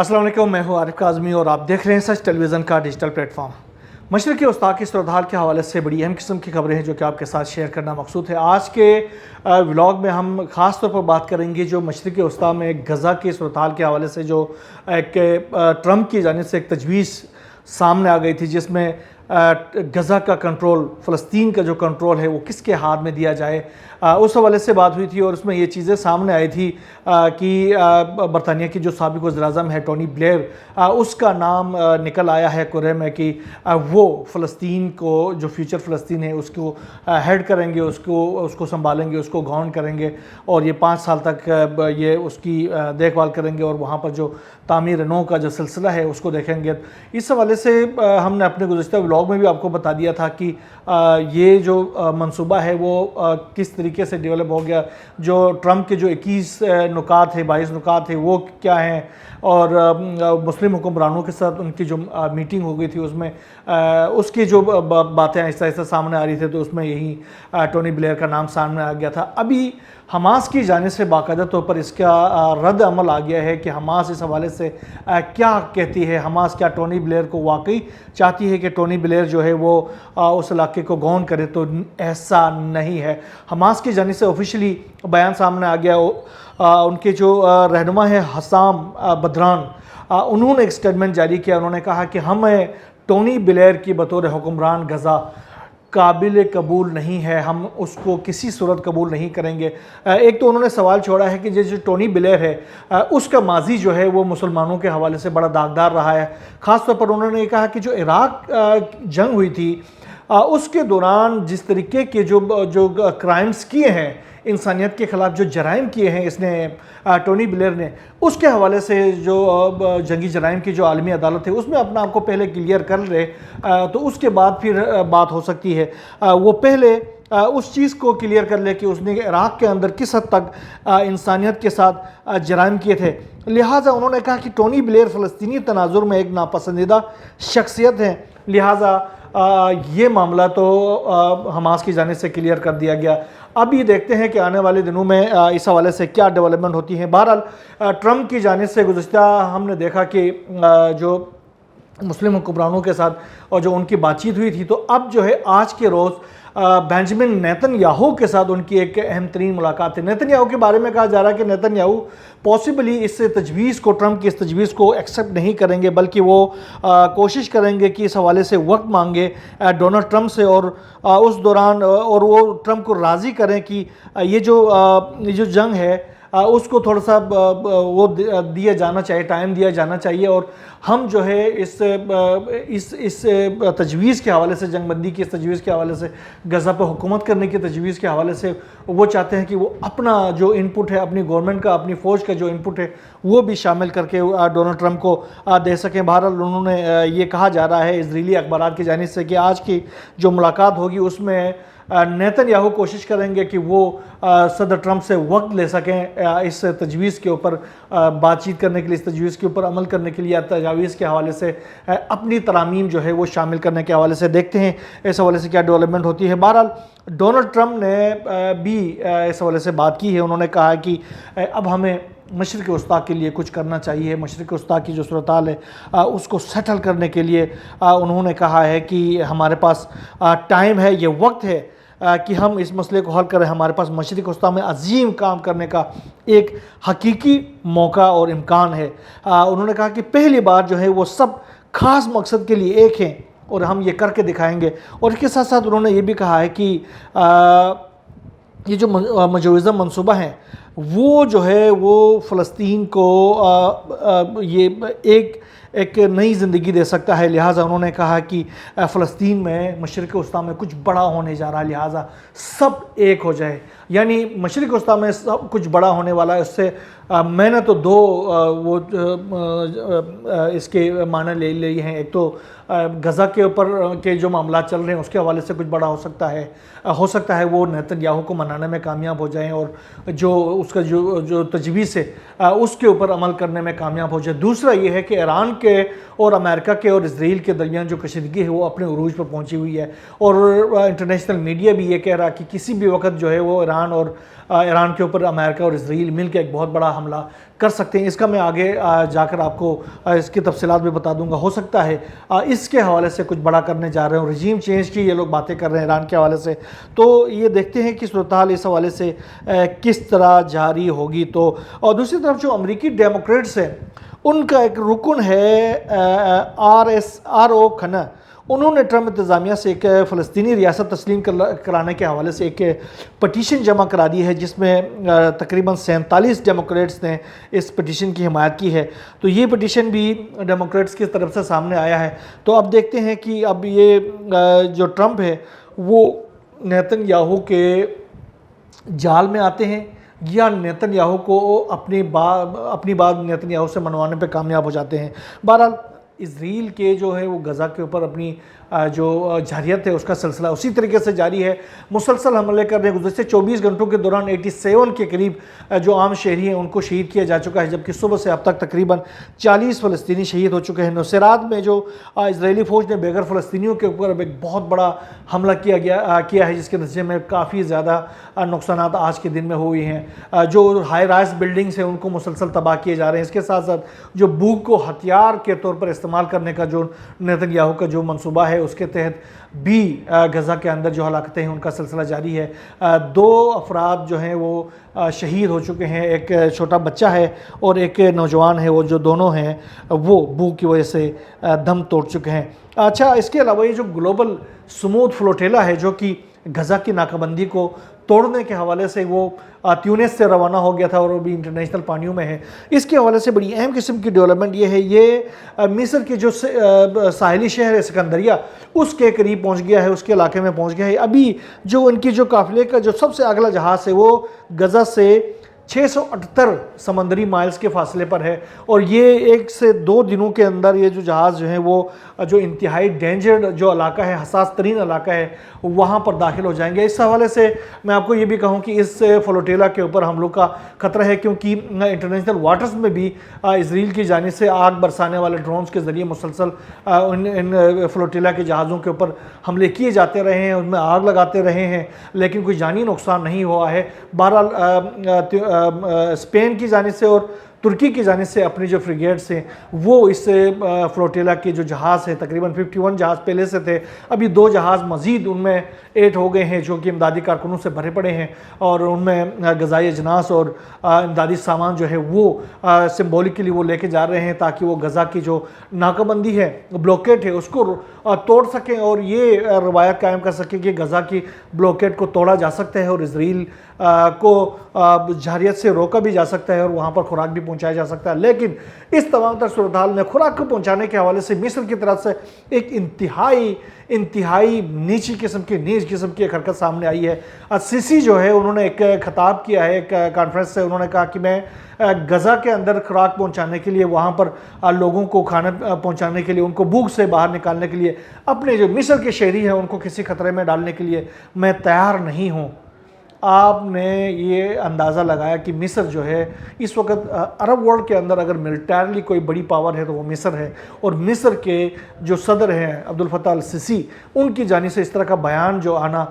अस्सलाम वालेकुम, मैं हूं आरिफ काज़मी और आप देख रहे हैं सच टेलीविज़न का डिजिटल प्लेटफॉर्म। मशरिक़ी वस्ता की सूरत-ए-हाल के हवाले से बड़ी अहम किस्म की खबरें हैं जो कि आपके साथ शेयर करना मकसूद है। आज के व्लॉग में हम ख़ास तौर पर बात करेंगे जो मशरिक़ी वस्ता में गज़ा की सूरत-ए-हाल के हवाले से जो एक ट्रंप की जानिब से एक तजवीज़ सामने आ गई थी, जिसमें गज़ा का कंट्रोल, फ़लस्तीन का जो कंट्रोल है वो किसके हाथ में दिया जाए, उस हवाले से बात हुई थी। और उसमें ये चीज़ें सामने आई थी कि बरतानिया की जो साबिक़ वज़ीर-ए-आज़म है टोनी ब्लेयर, उसका नाम निकल आया है कुर्रे में कि वो फ़लस्तीन को, जो फ्यूचर फ़लस्तीन है उसको हेड करेंगे, उसको संभालेंगे, उसको गवर्न करेंगे और ये 5 साल तक ये उसकी देखभाल करेंगे और वहाँ पर जो तामीर नौ का जो सिलसिला है उसको देखेंगे। इस हवाले से हमने अपने गुज़िश्ता व्लॉग में भी आपको बता दिया था कि ये जो मंसूबा है वो किस तरीके से डेवलप हो गया। जो ट्रंप के जो 21 नुकात है, 22 नुकात है, वो क्या हैं, और मुस्लिम हुक्मरानों के साथ उनकी जो मीटिंग हो गई थी उसमें उसकी जो बातें आहिस्ता आहिस्ता सामने आ रही थी, तो उसमें यही टोनी ब्लेयर का नाम सामने आ गया था। अभी हमास की जानिब से बाकायदा तौर पर इसका रद्द अमल आ गया है कि हमास इस हवाले से क्या कहती है। हमास क्या टोनी ब्लेयर को वाकई चाहती है कि टोनी ब्लेयर जो है वो उस इलाके को गवर्न करे? तो ऐसा नहीं है। हमास की जानिब से ऑफिशियली बयान सामने आ गया। उनके जो रहनुमा है हसाम बदरान, उन्होंने एक स्टेटमेंट जारी किया। उन्होंने कहा कि हमें टोनी ब्लेयर की बतौर हुक्मरान गज़ा काबिल कबूल नहीं है, हम उसको किसी सूरत कबूल नहीं करेंगे। एक तो उन्होंने सवाल छोड़ा है कि जो टोनी ब्लेयर है उसका माजी जो है वो मुसलमानों के हवाले से बड़ा दागदार रहा है। ख़ास तौर पर उन्होंने कहा कि जो इराक जंग हुई थी उसके दौरान जिस तरीके के जो क्राइम्स किए हैं, इंसानियत के ख़िलाफ़ जो जराइम किए हैं इसने टोनी ब्लेयर ने, उसके हवाले से जो जंगी जराइम की जो आलमी अदालत है उसमें अपना आपको पहले क्लियर कर ले, तो उसके बाद फिर बात हो सकती है। वो पहले उस चीज़ को क्लियर कर ले कि उसने इराक़ के अंदर किस हद तक इंसानियत के साथ जराइम किए थे। लिहाजा उन्होंने कहा कि टोनी ब्लेयर फ़लस्तीनी तनाजुर में एक नापसंदीदा शख्सियत है, लिहाजा ये मामला तो हमास की जानिब से क्लियर कर दिया गया। अब ये देखते हैं कि आने वाले दिनों में इस हवाले से क्या डेवलपमेंट होती है। बहरहाल ट्रंप की जानिब से गुज़िश्ता हमने देखा कि जो मुस्लिम हुक्मरानों के साथ और जो उनकी बातचीत हुई थी, तो अब जो है आज के रोज़ बेंजामिन नेतन्याहू के साथ उनकी एक अहम तरीन मुलाकात है। नेतन्याहू के बारे में कहा जा रहा है कि नेतन्याहू पॉसिबली इस तजवीज़ को, ट्रंप की इस तजवीज़ को एक्सेप्ट नहीं करेंगे, बल्कि वो कोशिश करेंगे कि इस हवाले से वक्त मांगे डोनाल्ड ट्रंप से, और उस दौरान और वो ट्रंप को राज़ी करें कि ये जो जंग है उसको थोड़ा सा वो दिया जाना चाहिए, टाइम दिया जाना चाहिए। और हम जो है इस तजवीज़ के हवाले से, जंगबंदी की इस तजवीज़ के हवाले से, गज़ा पर हुकूमत करने की तजवीज़ के हवाले से वो चाहते हैं कि वो अपना जो इनपुट है, अपनी गवर्नमेंट का, अपनी फ़ौज का जो इनपुट है वो भी शामिल करके डोनाल्ड ट्रंप को दे सकें। बहरहाल उन्होंने ये कहा जा रहा है इजरायली अखबारात की जानिब से कि आज की जो मुलाकात होगी उसमें नेतन्याहू कोशिश करेंगे कि वो सदर ट्रंप से वक्त ले सकें इस तजवीज़ के ऊपर बातचीत करने के लिए, इस तजवीज़ के ऊपर अमल करने के लिए, तजावीज़ के हवाले से अपनी तरामीम जो है वो शामिल करने के हवाले से। देखते हैं इस हवाले से क्या डेवलपमेंट होती है। बहरहाल डोनाल्ड ट्रंप ने भी इस हवाले से बात की है। उन्होंने कहा कि अब हमें मशरिक़ वस्ता के लिए कुछ करना चाहिए। मशरिक़ वस्ता की जो सूरत-ए-हाल है उसको सेटल करने के लिए उन्होंने कहा है कि हमारे पास टाइम है, ये वक्त है कि हम इस मसले को हल करें। हमारे पास मशरिक़ वस्ता में अजीम काम करने का एक हकीकी मौका और इम्कान है। उन्होंने कहा कि पहली बार जो है वो सब ख़ास मकसद के लिए एक हैं और हम ये करके दिखाएंगे। और इसके साथ साथ उन्होंने ये भी कहा है कि ये जो मुजव्वज़ा मनसूबा है वो जो है वो फ़लस्तीन को ये एक नई ज़िंदगी दे सकता है। लिहाजा उन्होंने कहा कि फ़लस्तीन में, मशरिक़ वस्ता में कुछ बड़ा होने जा रहा है, लिहाजा सब एक हो जाए। यानी मशरिक़ वस्ता में सब कुछ बड़ा होने वाला है। उससे मैंने तो दो इसके माने ले लिए हैं। एक तो गज़ा के ऊपर के जो मामला चल रहे हैं उसके हवाले से कुछ बड़ा हो सकता है वो नेतन्याहू को मनाने में कामयाब हो जाएं और जो उसका जो तजवीज़ है उसके ऊपर अमल करने में कामयाब हो जाए। दूसरा ये है कि ईरान के और अमेरिका के और इसराइल के दरमियान जो कशीदगी है वो अपने उरूज पर पहुंची हुई है और इंटरनेशनल मीडिया भी ये कह रहा है कि किसी भी वक्त जो है वो ईरान और ایران کے اوپر امریکہ اور اسرائیل مل کے ایک بہت بڑا حملہ کر سکتے ہیں۔ اس کا میں آگے جا کر آپ کو اس کی تفصیلات بھی بتا دوں گا۔ ہو سکتا ہے اس کے حوالے سے کچھ بڑا کرنے جا رہے ہیں، رجیم چینج کی یہ لوگ باتیں کر رہے ہیں ایران کے حوالے سے، تو یہ دیکھتے ہیں کہ صورتحال اس حوالے سے کس طرح جاری ہوگی۔ تو اور دوسری طرف جو امریکی ڈیموکریٹس ہیں ان کا ایک رکن ہے RO کھنا، انہوں نے ٹرمپ انتظامیہ سے ایک فلسطینی ریاست تسلیم کرانے کے حوالے سے ایک پٹیشن جمع کرا دی ہے، جس میں تقریباً 47 ڈیموکریٹس نے اس پٹیشن کی حمایت کی ہے۔ تو یہ پٹیشن بھی ڈیموکریٹس کی طرف سے سامنے آیا ہے۔ تو اب دیکھتے ہیں کہ اب یہ جو ٹرمپ ہے وہ نیتن یاہو کے جال میں آتے ہیں یا نیتن یاہو کو اپنی بات نیتن یاہو سے منوانے پہ کامیاب ہو جاتے ہیں۔ بہرحال اسرائیل کے جو ہے وہ غزہ کے اوپر اپنی جو جارحیت ہے اس کا سلسلہ اسی طریقے سے جاری ہے، مسلسل حملے کر رہے ہیں۔ گزشتہ 24 گھنٹوں کے دوران 87 کے قریب جو عام شہری ہیں ان کو شہید کیا جا چکا ہے، جبکہ صبح سے اب تک تقریباً 40 فلسطینی شہید ہو چکے ہیں۔ نصیرات میں جو اسرائیلی فوج نے بے گھر فلسطینیوں کے اوپر ایک بہت بڑا حملہ کیا ہے، جس کے نتیجے میں کافی زیادہ نقصانات آج کے دن میں ہوئے ہیں۔ جو ہائی رائز بلڈنگز ہیں ان کو مسلسل تباہ کیے جا رہے ہیں۔ اس کے ساتھ ساتھ جو بوک کو ہتھیار کے طور پر استعمال کرنے کا جو نیتن یاہو کا جو منصوبہ ہے اس کے تحت بھی غزہ کے اندر جو ہلاکتیں ہیں ان کا سلسلہ جاری ہے۔ 2 افراد جو ہیں وہ شہید ہو چکے ہیں، ایک چھوٹا بچہ ہے اور ایک نوجوان ہے، وہ جو دونوں ہیں وہ بھوک کی وجہ سے دم توڑ چکے ہیں۔ اچھا، اس کے علاوہ یہ جو گلوبل سمودھ فلوٹیلا ہے جو کہ غزہ کی ناکہ بندی کو توڑنے کے حوالے سے وہ تیونس سے روانہ ہو گیا تھا اور وہ بھی انٹرنیشنل پانیوں میں ہے، اس کے حوالے سے بڑی اہم قسم کی ڈیولپمنٹ یہ ہے، یہ مصر کے جو ساحلی شہر ہے سکندریہ اس کے قریب پہنچ گیا ہے، اس کے علاقے میں پہنچ گیا ہے۔ ابھی جو ان کی جو قافلے کا جو سب سے اگلا جہاز ہے وہ غزہ سے 678 سمندری مائلز کے فاصلے پر ہے، اور یہ 1 سے 2 دنوں کے اندر یہ جو جہاز جو ہیں وہ جو انتہائی ڈینجرڈ جو علاقہ ہے، حساس ترین علاقہ ہے، وہاں پر داخل ہو جائیں گے۔ اس حوالے سے میں آپ کو یہ بھی کہوں کہ اس فلوٹیلا کے اوپر حملوں کا خطرہ ہے، کیونکہ انٹرنیشنل واٹرز میں بھی اسرائیل کی جانب سے آگ برسانے والے ڈرونز کے ذریعے مسلسل ان فلوٹیلا کے جہازوں کے اوپر حملے کیے جاتے رہے ہیں، ان میں آگ لگاتے رہے ہیں، لیکن کوئی جانی نقصان نہیں ہوا ہے۔ بہرحال اسپین کی جانب سے اور ترکی کی جانب سے اپنی جو فریگیٹس ہیں وہ اس فلوٹیلا کے جو جہاز ہیں، تقریباً 51 جہاز پہلے سے تھے، ابھی 2 جہاز مزید ان میں ایڈ ہو گئے ہیں جو کہ امدادی کارکنوں سے بھرے پڑے ہیں، اور ان میں غذائی اجناس اور امدادی سامان جو ہے وہ سمبولکلی وہ لے کے جا رہے ہیں تاکہ وہ غزہ کی جو ناکہ بندی ہے، بلوکیٹ ہے، اس کو توڑ سکیں اور یہ روایت قائم کر سکیں کہ غزہ کی بلوکیٹ کو توڑا جا سکتا ہے اور اسرائیل کو جارحیت سے روکا بھی جا سکتا ہے اور وہاں پر خوراک بھی پہنچایا جا سکتا ہے۔ لیکن اس تمام تر صورتحال میں خوراک کو پہنچانے کے حوالے سے مصر کی طرف سے ایک انتہائی نیچ قسم کی ایک حرکت سامنے آئی ہے۔ السیسی جو ہے انہوں نے ایک خطاب کیا ہے ایک کانفرنس سے، انہوں نے کہا کہ میں غزہ کے اندر خوراک پہنچانے کے لیے، وہاں پر لوگوں کو کھانا پہنچانے کے لیے، ان کو بھوک سے باہر نکالنے کے لیے، اپنے جو مصر کے شہری ہیں ان کو کسی خطرے میں ڈالنے کے لیے میں تیار نہیں ہوں۔ آپ نے یہ اندازہ لگایا کہ مصر جو ہے اس وقت عرب ورلڈ کے اندر اگر ملٹریلی کوئی بڑی پاور ہے تو وہ مصر ہے، اور مصر کے جو صدر ہیں عبد الفتاح السیسی، ان کی جانب سے اس طرح کا بیان جو آنا،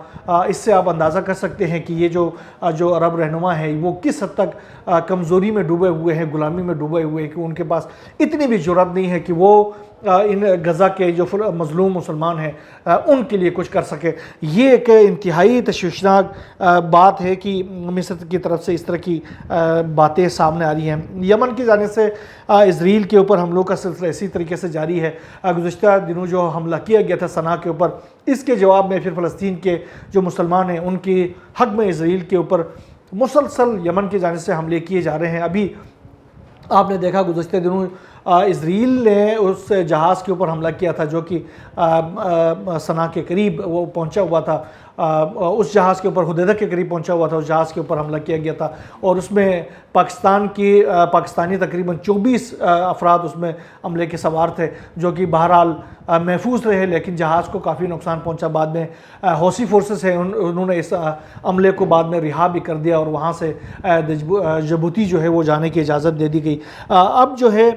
اس سے آپ اندازہ کر سکتے ہیں کہ یہ جو عرب رہنما ہے وہ کس حد تک کمزوری میں ڈوبے ہوئے ہیں، غلامی میں ڈوبے ہوئے ہیں، کہ ان کے پاس اتنی بھی جرأت نہیں ہے کہ وہ ان غزہ کے جو مظلوم مسلمان ہیں ان کے لیے کچھ کر سکے۔ یہ ایک انتہائی تشویشناک بات ہے کہ مصر کی طرف سے اس طرح کی باتیں سامنے آ رہی ہیں۔ یمن کی جانب سے اسرائیل کے اوپر حملوں کا سلسلہ اسی طریقے سے جاری ہے۔ گزشتہ دنوں جو حملہ کیا گیا تھا صنعاء کے اوپر، اس کے جواب میں پھر فلسطین کے جو مسلمان ہیں ان کی حق میں اسرائیل کے اوپر مسلسل یمن کی جانب سے حملے کیے جا رہے ہیں۔ ابھی آپ نے دیکھا گزشتہ دنوں اسرائیل نے اس جہاز کے اوپر حملہ کیا تھا جو کہ صنعاء کے قریب وہ پہنچا ہوا تھا، اس جہاز کے اوپر حدیدہ کے قریب پہنچا ہوا تھا، اس جہاز کے اوپر حملہ کیا گیا تھا، اور اس میں پاکستانی تقریباً 24 افراد اس میں عملے کے سوار تھے، جو کہ بہرحال محفوظ رہے، لیکن جہاز کو کافی نقصان پہنچا۔ بعد میں حوثی فورسز ہیں انہوں نے اس عملے کو بعد میں رہا بھی کر دیا اور وہاں سے جبوتی جو ہے وہ جانے کی اجازت دے دی گئی۔ اب جو ہے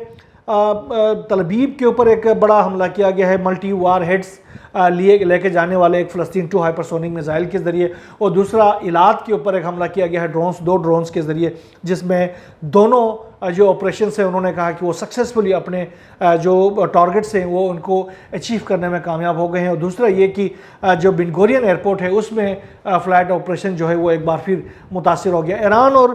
तलबीब के ऊपर एक बड़ा हमला किया गया है, मल्टी वार हेड्स लेके जाने वाले एक फ़लस्तीन 2 हाइपरसोनिक मिसाइल के ज़रिए, और दूसरा इलाद के ऊपर एक हमला किया गया है दो ड्रोन्स के ज़रिए, जिसमें दोनों जो ऑपरेशन है उन्होंने कहा कि वो सक्सेसफुली अपने जो टारगेट्स हैं वो उनको अचीव करने में कामयाब हो गए हैं। और दूसरा ये कि जो बिन गुरियन एयरपोर्ट है उसमें फ़्लाइट ऑपरेशन जो है वो एक बार फिर मुतासिर हो गया। ईरान और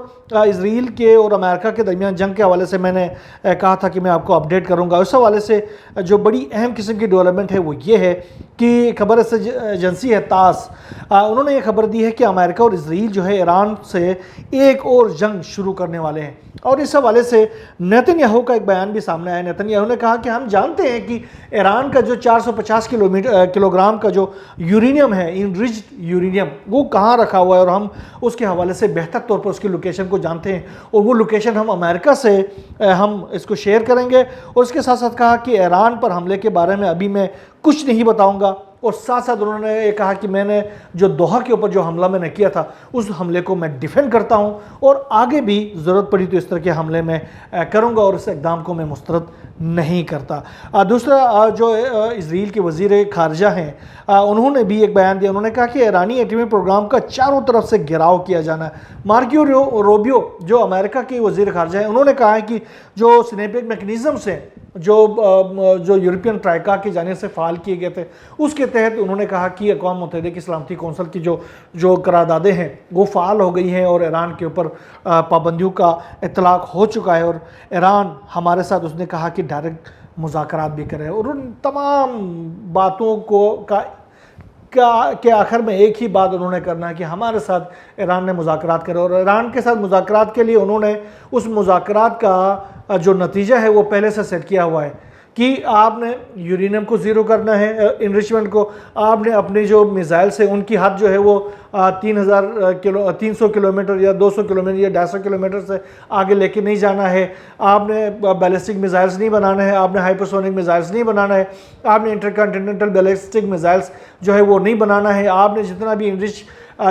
इसराइल के और अमेरिका के दरमियान जंग के हवाले से मैंने कहा था कि मैं आपको अपडेट करूंगा। उस हवाले से जो बड़ी अहम किस्म की डेवलपमेंट है वो ये है कि खबर एजेंसी है तास, उन्होंने ये खबर दी है कि अमेरिका और इसराइल जो है ईरान से एक और जंग शुरू करने वाले हैं। और इस हवाले से नेतन्याहू का एक बयान भी सामने आया। नेतन्याहू ने कहा कि हम जानते हैं कि ईरान का जो 450 किलोग्राम का जो यूरेनियम है, इनरिच्ड यूरेनियम, वो कहाँ रखा हुआ है, और हम उसके हवाले से बेहतर तौर पर उसकी लोकेशन को जानते हैं, और वो लोकेशन हम अमेरिका से हम इसको शेयर करेंगे। और उसके साथ साथ कहा कि ईरान पर हमले के बारे में अभी मैं कुछ नहीं बताऊंगा। और साथ साथ उन्होंने ये कहा कि मैंने जो दोहा के ऊपर जो हमला मैंने किया था उस हमले को मैं डिफेंड करता हूं, और आगे भी ज़रूरत पड़ी तो इस तरह के हमले में करूंगा, और इस इक़दाम को मैं मुस्तरद नहीं करता। दूसरा जो इसराइल के वज़ीर ख़ारजा हैं उन्होंने भी एक बयान दिया। उन्होंने कहा कि ईरानी एटमी प्रोग्राम का चारों तरफ से घेराव किया जाना है। मार्को रूबियो जो अमेरिका के वज़ीर ख़ारजा हैं उन्होंने कहा है कि जो स्नैपिंग मैकेनिज़म्स हैं जो यूरोपियन ट्राइका की जानिब से फ़ाल किए गए थे उसके तहत उन्होंने कहा कि अक़वाम मुत्तहिदा की सलामती कौंसल की जो करारदादें हैं वो फ़ाल हो गई हैं, और ईरान के ऊपर पाबंदियों का इतलाक़ हो चुका है, और ईरान हमारे साथ उसने कहा कि डायरेक्ट मुज़ाकरात भी करे। और उन तमाम बातों के आखिर में एक ही बात उन्होंने करना है कि हमारे साथ ईरान ने मुज़ाकरात करे, और ईरान के साथ मुज़ाकरात के लिए उन्होंने उस मुज़ाकरात का जो नतीजा है वो पहले से सेट किया हुआ है कि आपने यूरेनियम को ज़ीरो करना है, इनरिचमेंट को, आपने अपने जो मिसाइल्स है उनकी हद जो है वो 300 किलोमीटर या 200 किलोमीटर या 250 किलोमीटर से आगे लेके नहीं जाना है, आपने बैलिस्टिक मिसाइल्स नहीं बनाना है, आपने हाइपरसोनिक मिसाइल्स नहीं बनाना है, आपने इंटरकॉन्टिनेंटल बैलिस्टिक मिसाइल्स जो है वो नहीं बनाना है, आपने जितना भी इनरिच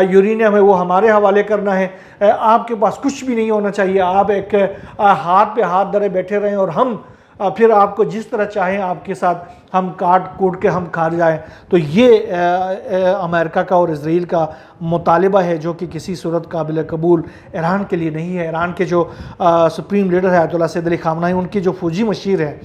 यूरेनियम है वो हमारे हवाले करना है, आपके पास कुछ भी नहीं होना चाहिए, आप एक हाथ पे हाथ धरे बैठे रहें और हम फिर आपको जिस तरह चाहें आपके साथ हम काट कूट के हम खा जाएं। तो ये अमेरिका का और इसराइल का मुतालिबा है जो कि किसी सूरत काबिल कबूल ईरान के लिए नहीं है। ईरान के जो सुप्रीम लीडर है आयतुल्लाह सैयद अली ख़ामनेई, उनकी जो फौजी मशीर है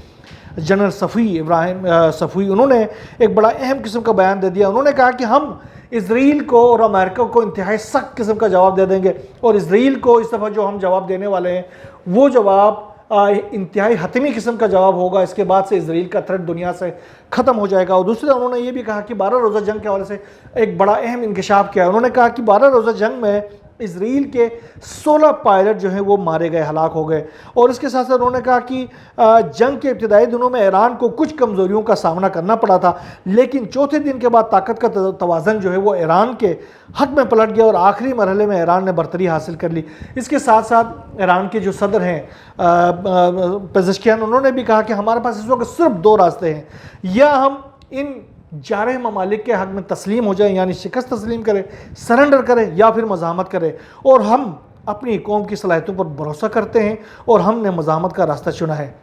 जनरल सफ़ी, उन्होंने एक बड़ा अहम किस्म का बयान दे दिया। उन्होंने कहा कि हम इसराइल को और अमेरिका को इंतहाई सख्त किस्म का जवाब दे देंगे, और इसराइल को इस दफ़ा जो हम जवाब देने वाले हैं वो जवाब इंतहाई हतमी किस्म का जवाब होगा। इसके बाद से इसराइल का थ्रेट दुनिया से ख़त्म हो जाएगा। और दूसरा उन्होंने ये भी कहा कि 12 रोज़ा जंग के हवाले से एक बड़ा अहम इंकशाफ किया। उन्होंने कहा कि 12 रोज़ा जंग में इसराइल के 16 पायलट जो हैं वो मारे गए, हलाक हो गए। और इसके साथ साथ उन्होंने कहा कि जंग के इब्तिदाई दिनों में ईरान को कुछ कमज़ोरियों का सामना करना पड़ा था, लेकिन चौथे दिन के बाद ताकत का तवाज़न जो है वो ईरान के हक में पलट गया और आखिरी मरहले में ईरान ने बरतरी हासिल कर ली। इसके साथ साथ ईरान के जो सदर हैं पेज़ेश्कियान, उन्होंने भी कहा कि हमारे पास इस वक्त सिर्फ 2 रास्ते हैं, या हम इन जारह ममालिक के हक़ में तस्लीम हो जाए, यानी शिकस्त तस्लीम करें, सरेंडर करें, या फिर मज़ाहमत करें। और हम अपनी कौम की सलाहियतों पर भरोसा करते हैं और हमने मज़ाहमत का रास्ता चुना है।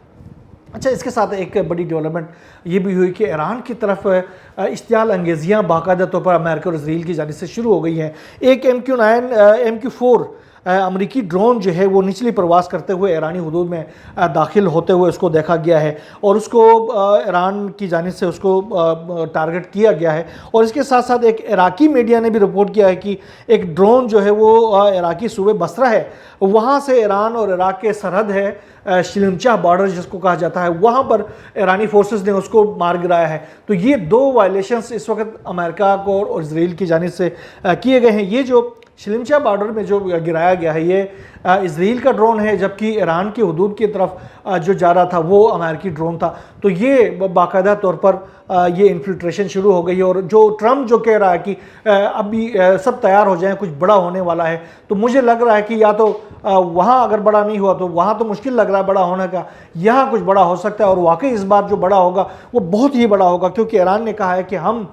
अच्छा, इसके साथ एक बड़ी डेवलपमेंट ये भी हुई कि ईरान की तरफ इश्तियाल अंगेजियाँ बाकायदा तौर पर अमेरिका और इसराइल की जानिब से शुरू हो गई हैं। एक MQ-4 अमरीकी ड्रोन जो है वो निचली प्रवास करते हुए ईरानी हुदूद में दाखिल होते हुए उसको देखा गया है, और उसको ईरान की जानिब से उसको टारगेट किया गया है। और इसके साथ साथ एक इराकी मीडिया ने भी रिपोर्ट किया है कि एक ड्रोन जो है वो इराकी सूबे बसरा है, वहाँ से ईरान और इराक के सरहद है शिलमचा बॉर्डर जिसको कहा जाता है, वहाँ पर ईरानी फोर्सेस ने उसको मार गिराया है। तो ये 2 वायलेशंस इस वक्त अमेरिका को और इसराइल की जानिब से किए गए हैं। ये जो शिलमचा बॉर्डर में जो गिराया गया है ये इसराइल का ड्रोन है, जबकि ईरान की हुदूद की तरफ जो जा रहा था वो अमेरिकी ड्रोन था। तो ये बाकायदा तौर पर ये इन्फिल्ट्रेशन शुरू हो गई। और जो ट्रम्प जो कह रहा है कि अभी सब तैयार हो जाएं, कुछ बड़ा होने वाला है, तो मुझे लग रहा है कि या तो वहाँ अगर बड़ा नहीं हुआ तो वहाँ तो मुश्किल लग रहा है बड़ा होने का, यहाँ कुछ बड़ा हो सकता है। और वाकई इस बार जो बड़ा होगा वो बहुत ही बड़ा होगा, क्योंकि ईरान ने कहा है कि हम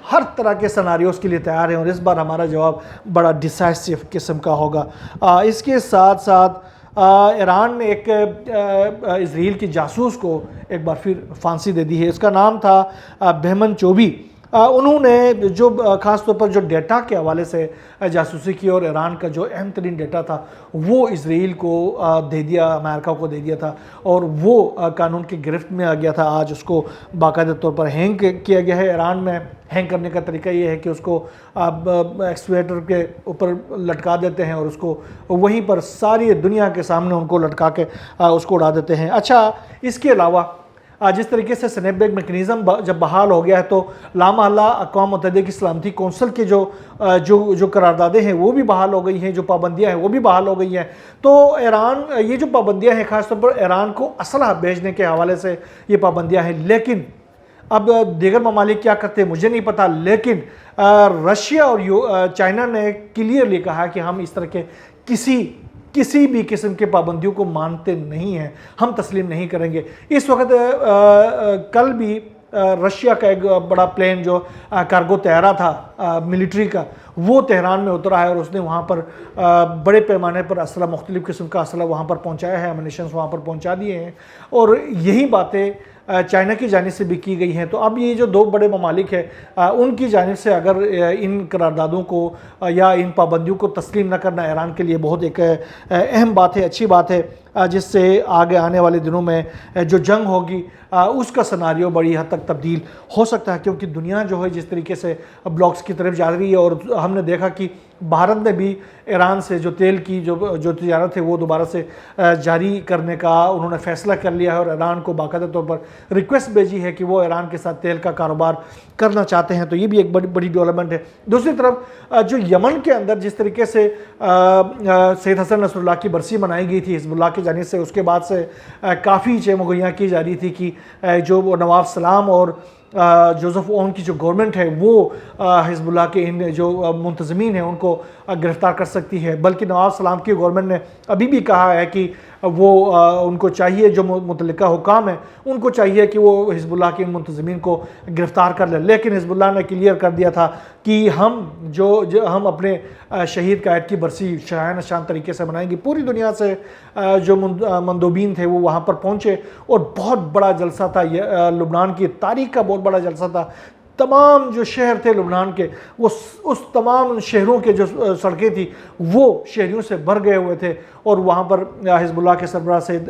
हर तरह के सिनेरियोस के लिए तैयार हैं और इस बार हमारा जवाब बड़ा डिसाइसिव किस्म का होगा। इसके साथ साथ ایران نے ایک اسرائیل کی جاسوس کو ایک بار پھر پھانسی دے دی ہے. اس کا نام تھا بہمن چوبی. انہوں نے جو خاص طور پر جو ڈیٹا کے حوالے سے جاسوسی کی اور ایران کا جو اہم ترین ڈیٹا تھا وہ اسرائیل کو دے دیا, امریکہ کو دے دیا تھا, اور وہ قانون کی گرفت میں آ گیا تھا. آج اس کو باقاعدہ طور پر ہینگ کیا گیا ہے. ایران میں ہینگ کرنے کا طریقہ یہ ہے کہ اس کو ایکسکیویٹر کے اوپر لٹکا دیتے ہیں اور اس کو وہیں پر ساری دنیا کے سامنے ان کو لٹکا کے اس کو اڑا دیتے ہیں. اچھا, اس کے علاوہ جس طریقے سے سنیپ بیک میکنزم جب بحال ہو گیا ہے تو لامحالہ اقوام متحدہ کی سلامتی کونسل کے جو قراردادیں ہیں وہ بھی بحال ہو گئی ہیں, جو پابندیاں ہیں وہ بھی بحال ہو گئی ہیں. تو ایران, یہ جو پابندیاں ہیں خاص طور پر ایران کو اسلحہ بھیجنے کے حوالے سے یہ پابندیاں ہیں, لیکن اب دیگر ممالک کیا کرتے ہیں مجھے نہیں پتا, لیکن رشیا اور چائنا نے کلیئرلی کہا کہ ہم اس طرح کے کسی بھی قسم کے پابندیوں کو مانتے نہیں ہیں, ہم تسلیم نہیں کریں گے. اس وقت کل بھی رشیا کا ایک بڑا پلین جو کارگو طیارہ تھا ملٹری کا, وہ تہران میں اترا ہے اور اس نے وہاں پر بڑے پیمانے پر اسلحہ, مختلف قسم کا اسلحہ وہاں پر پہنچایا ہے, امونیشنز وہاں پر پہنچا دیے ہیں, اور یہی باتیں چائنا کی جانب سے بھی کی گئی ہیں. تو اب یہ جو دو بڑے ممالک ہیں ان کی جانب سے اگر ان قراردادوں کو یا ان پابندیوں کو تسلیم نہ کرنا ایران کے لیے بہت ایک اہم بات ہے, اچھی بات ہے, جس سے آگے آنے والے دنوں میں جو جنگ ہوگی اس کا سناریو بڑی حد تک تبدیل ہو سکتا ہے. کیونکہ دنیا جو ہے جس طریقے سے بلاکس کی طرف جا رہی ہے, اور ہم نے دیکھا کہ بھارت نے بھی ایران سے جو تیل کی جو تجارت ہے وہ دوبارہ سے جاری کرنے کا انہوں نے فیصلہ کر لیا ہے, اور ایران کو باقاعدہ طور پر ریکویسٹ بھیجی ہے کہ وہ ایران کے ساتھ تیل کا کاروبار کرنا چاہتے ہیں. تو یہ بھی ایک بڑی ڈیولپمنٹ ہے. دوسری طرف جو یمن کے اندر جس طریقے سے سید حسن نصر اللہ کی برسی منائی گئی تھی حزب اللہ کی جانب سے, اس کے بعد سے کافی چمگویاں کی جا رہی تھی کہ جو نواب سلام اور جوزف اون کی جو گورنمنٹ ہے وہ حزب اللہ کے ان جو منتظمین ہیں ان کو گرفتار کر سکتی ہے. بلکہ نواب سلام کی گورنمنٹ نے ابھی بھی کہا ہے کہ وہ ان کو چاہیے, جو متعلقہ حکام ہیں ان کو چاہیے کہ وہ حزب اللہ کے منتظمین کو گرفتار کر لیں. لیکن حزب اللہ نے کلیئر کر دیا تھا کہ ہم اپنے شہید قائد کی برسی شاہانہ شان طریقے سے منائیں گے. پوری دنیا سے جو مندوبین تھے وہ وہاں پر پہنچے اور بہت بڑا جلسہ تھا, لبنان کی تاریخ کا بہت بڑا جلسہ تھا. تمام جو شہر تھے لبنان کے, وہ اس تمام شہروں کے جو سڑکیں تھیں وہ شہریوں سے بھر گئے ہوئے تھے, اور وہاں پر حزب اللہ کے سربراہ سید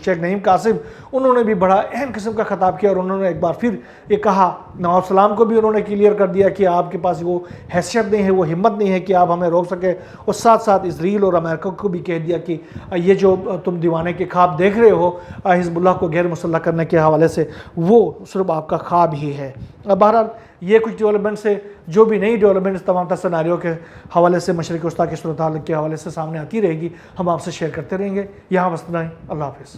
شیخ نعیم قاسم انہوں نے بھی بڑا اہم قسم کا خطاب کیا, اور انہوں نے ایک بار پھر یہ کہا, نواب سلام کو بھی انہوں نے کلیئر کر دیا کہ آپ کے پاس وہ حیثیت نہیں ہے, وہ ہمت نہیں ہے کہ آپ ہمیں روک سکے, اور ساتھ ساتھ اسرائیل اور امریکہ کو بھی کہہ دیا کہ یہ جو تم دیوانے کے خواب دیکھ رہے ہو حزب اللہ کو غیر مسلح کرنے کے حوالے سے, وہ صرف آپ کا خواب ہی ہے. بہرحال یہ کچھ ڈیولپمنٹس ہے, جو بھی نئی ڈیولپمنٹس تمام تر سیناریو کے حوالے سے مشرقی وسطیٰ کی صورتحال کے حوالے سے سامنے آتی رہے گی, ہم آپ سے شیئر کرتے رہیں گے. یہاں بس اتنا ہی. اللہ حافظ.